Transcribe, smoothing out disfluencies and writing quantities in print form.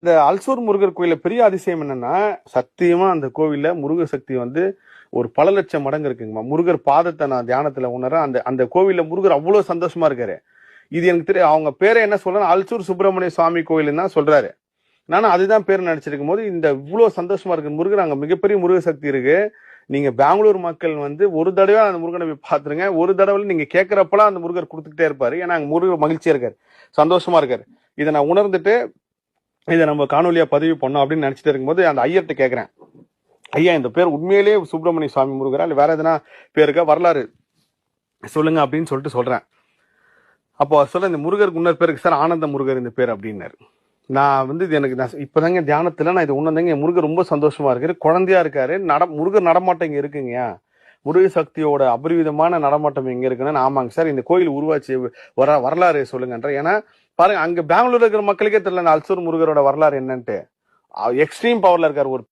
இந்த அல்சூர் முருகர் கோயில பெரிய அதிசயம் என்னன்னா, சத்தியமா அந்த கோவில்ல முருக சக்தி வந்து ஒரு பல லட்சம் மடங்கு இருக்குங்கம்மா. முருகர் பாதத்தை நான் தியானத்துல உணர்றேன். அந்த அந்த கோவில்ல முருகர் அவ்வளவு சந்தோஷமா இருக்காரு. இது எனக்கு தெரியும். அவங்க பேரை என்ன சொல்றாங்க, அல்சூர் சுப்பிரமணிய சுவாமி கோயில்னு தான் சொல்றாரு. நானும் அதுதான் பேர் நினைச்சிருக்கும் போது இந்த இவ்வளவு சந்தோஷமா இருக்கு. முருகர் அங்க மிகப்பெரிய முருக சக்தி இருக்கு. நீங்க பெங்களூர் மக்கள் வந்து ஒரு தடவை அந்த முருகனை போய் பாத்துருங்க. ஒரு தடவை நீங்க கேட்கறப்பெல்லாம் அந்த முருகர் கொடுத்துக்கிட்டே இருப்பாரு. ஏன்னா அங்க முருகர் மகிழ்ச்சியா இருக்காரு, சந்தோஷமா இருக்காரு. இதை நான் உணர்ந்துட்டு இதை நம்ம காணொலியா பதிவு பண்ணோம் அப்படின்னு நினைச்சிட்டு இருக்கும்போது அந்த ஐயர்கிட்ட கேட்கிறேன், ஐயா இந்த பேர் உண்மையிலேயே சுப்பிரமணிய சுவாமி முருகரா இல்ல வேற எதனா பேருக்கா, வரலாறு சொல்லுங்க அப்படின்னு சொல்றேன். அப்போ சொல்ல இந்த முருகருக்கு இன்னொரு பேருக்கு சார் ஆனந்த முருகர் இந்த பேர் அப்படின்னாரு. நான் வந்து இது எனக்கு நான் இப்பதாங்க தியானத்துல நான் இது உணர்ந்தேங்க. முருகர் ரொம்ப சந்தோஷமா இருக்காரு, குழந்தையா இருக்காரு. முருகர் நடமாட்டம் இங்க இருக்குங்கயா. முருக சக்தியோட அபரிவிதமான நடமாட்டம் எங்க இருக்குன்னு. ஆமாங்க சார், இந்த கோயில் உருவாச்சு வரலாறு சொல்லுங்கன்ற. ஏன்னா பாருங்க, அங்க பெங்களூர்ல இருக்கிற மக்களுக்கே தெரியல அந்த அல்சூர் முருகரோட வரலாறு என்னன்ட்டு. எக்ஸ்ட்ரீம் பவர்ல இருக்காரு. ஒரு